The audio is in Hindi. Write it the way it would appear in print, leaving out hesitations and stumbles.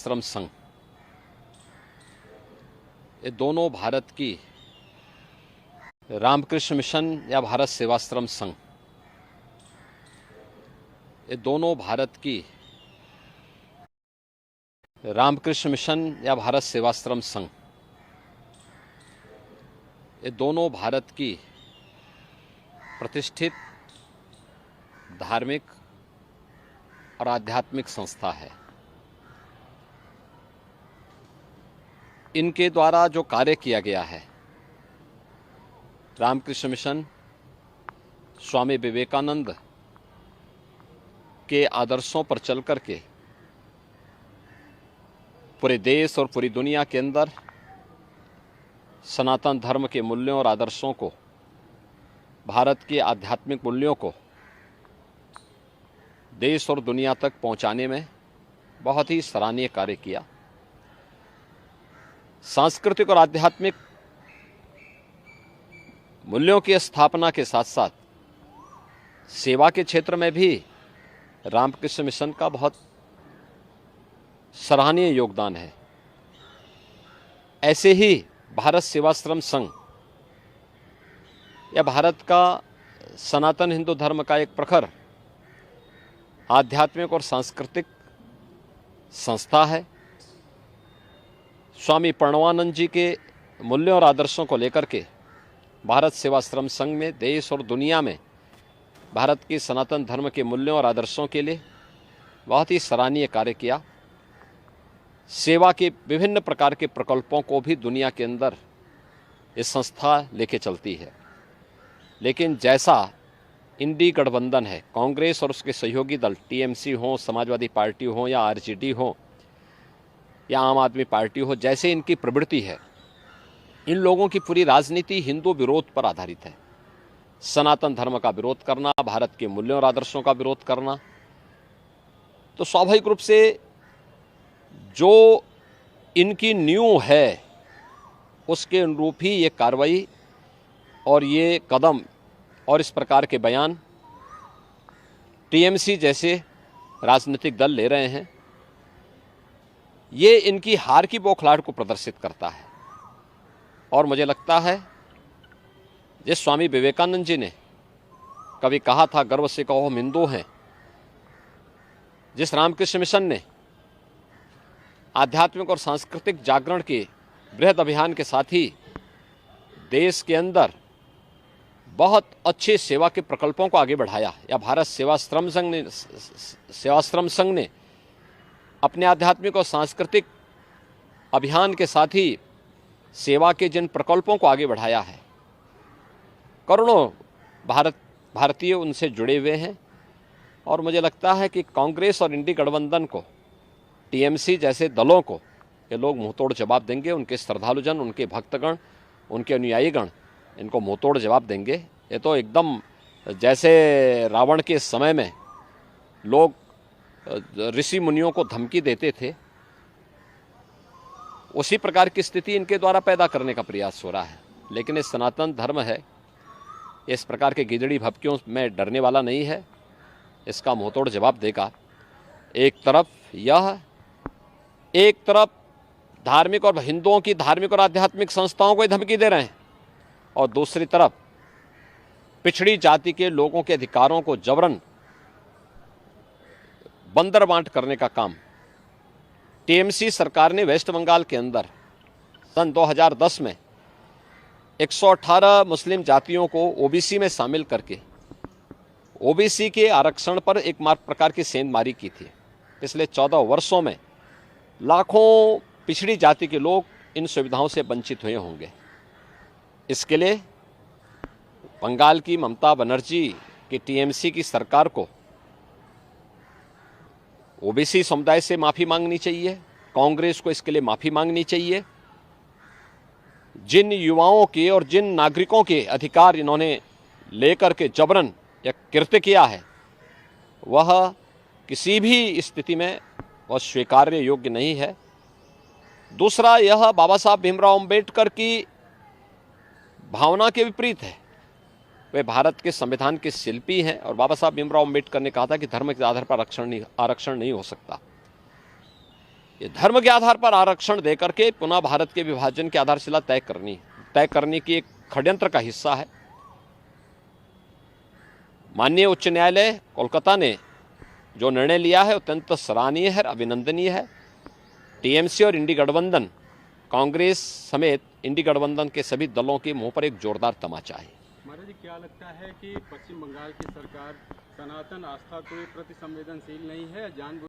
सेवाश्रम संघ, ये दोनों भारत की रामकृष्ण मिशन या भारत सेवाश्रम संघ, ये दोनों भारत की रामकृष्ण मिशन या भारत सेवाश्रम संघ, ये दोनों भारत की प्रतिष्ठित धार्मिक और आध्यात्मिक संस्था है। इनके द्वारा जो कार्य किया गया है, रामकृष्ण मिशन स्वामी विवेकानंद के आदर्शों पर चल कर के पूरे देश और पूरी दुनिया के अंदर सनातन धर्म के मूल्यों और आदर्शों को, भारत के आध्यात्मिक मूल्यों को देश और दुनिया तक पहुंचाने में बहुत ही सराहनीय कार्य किया। सांस्कृतिक और आध्यात्मिक मूल्यों की स्थापना के साथ साथ सेवा के क्षेत्र में भी रामकृष्ण मिशन का बहुत सराहनीय योगदान है। ऐसे ही भारत सेवाश्रम संघ या भारत का सनातन हिंदू धर्म का एक प्रखर आध्यात्मिक और सांस्कृतिक संस्था है। स्वामी प्रणवानंद जी के मूल्यों और आदर्शों को लेकर के भारत सेवाश्रम संघ में देश और दुनिया में भारत की सनातन धर्म के मूल्यों और आदर्शों के लिए बहुत ही सराहनीय कार्य किया। सेवा के विभिन्न प्रकार के प्रकल्पों को भी दुनिया के अंदर ये संस्था लेके चलती है। लेकिन जैसा इंडी गठबंधन है, कांग्रेस और उसके सहयोगी दल टीएमसी हो, समाजवादी पार्टी हो या आरजेडी हो या आम आदमी पार्टी हो, जैसे इनकी प्रवृत्ति है, इन लोगों की पूरी राजनीति हिंदू विरोध पर आधारित है। सनातन धर्म का विरोध करना, भारत के मूल्यों और आदर्शों का विरोध करना, तो स्वाभाविक रूप से जो इनकी नींव है उसके अनुरूप ही ये कार्रवाई और ये कदम और इस प्रकार के बयान टीएमसी जैसे राजनीतिक दल ले रहे हैं। ये इनकी हार की बौखलाहट को प्रदर्शित करता है। और मुझे लगता है जिस स्वामी विवेकानंद जी ने कभी कहा था, गर्व से कहो हम हिंदू हैं, जिस रामकृष्ण मिशन ने आध्यात्मिक और सांस्कृतिक जागरण के बृहद अभियान के साथ ही देश के अंदर बहुत अच्छे सेवा के प्रकल्पों को आगे बढ़ाया, या भारत सेवाश्रम संघ ने अपने आध्यात्मिक और सांस्कृतिक अभियान के साथ ही सेवा के जिन प्रकल्पों को आगे बढ़ाया है, करोड़ों भारतीय उनसे जुड़े हुए हैं। और मुझे लगता है कि कांग्रेस और इंडी गठबंधन को, टीएमसी जैसे दलों को ये लोग मुंहतोड़ जवाब देंगे। उनके श्रद्धालुजन, उनके भक्तगण, उनके अनुयायीगण इनको मुंहतोड़ जवाब देंगे। ये तो एकदम जैसे रावण के समय में लोग ऋषि मुनियों को धमकी देते थे, उसी प्रकार की स्थिति इनके द्वारा पैदा करने का प्रयास हो रहा है। लेकिन ये सनातन धर्म है, इस प्रकार के गिदड़ी भपकियों में डरने वाला नहीं है, इसका मुंहतोड़ जवाब देगा। एक तरफ धार्मिक और हिंदुओं की धार्मिक और आध्यात्मिक संस्थाओं को धमकी दे रहे हैं, और दूसरी तरफ पिछड़ी जाति के लोगों के अधिकारों को जबरन बंदर बांट करने का काम टीएमसी सरकार ने वेस्ट बंगाल के अंदर सन 2010 में 118 मुस्लिम जातियों को ओबीसी में शामिल करके ओबीसी के आरक्षण पर एक प्रकार की सेंधमारी की थी। पिछले 14 वर्षों में लाखों पिछड़ी जाति के लोग इन सुविधाओं से वंचित हुए होंगे। इसके लिए बंगाल की ममता बनर्जी की टीएमसी की सरकार को ओबीसी समुदाय से माफी मांगनी चाहिए, कांग्रेस को इसके लिए माफी मांगनी चाहिए। जिन युवाओं के और जिन नागरिकों के अधिकार इन्होंने लेकर के जबरन या कृत्य किया है, वह किसी भी स्थिति में वह स्वीकार्य योग्य नहीं है। दूसरा, यह बाबा साहब भीमराव अंबेडकर की भावना के विपरीत है। वे भारत के संविधान के शिल्पी हैं, और बाबा साहब भीमराव अंबेडकर ने कहा था कि धर्म के आधार पर आरक्षण नहीं हो सकता। ये धर्म के आधार पर आरक्षण देकर के पुनः भारत के विभाजन की आधारशिला तय करने की एक षड्यंत्र का हिस्सा है। माननीय उच्च न्यायालय कोलकाता ने जो निर्णय लिया है अत्यंत सराहनीय है, अभिनंदनीय है। टीएमसी और इंडी गठबंधन, कांग्रेस समेत इंडी गठबंधन के सभी दलों के मुंह पर एक जोरदार तमाचा है। महाराज जी, क्या लगता है कि पश्चिम बंगाल की सरकार सनातन आस्था के प्रति संवेदनशील नहीं है, जानबूझ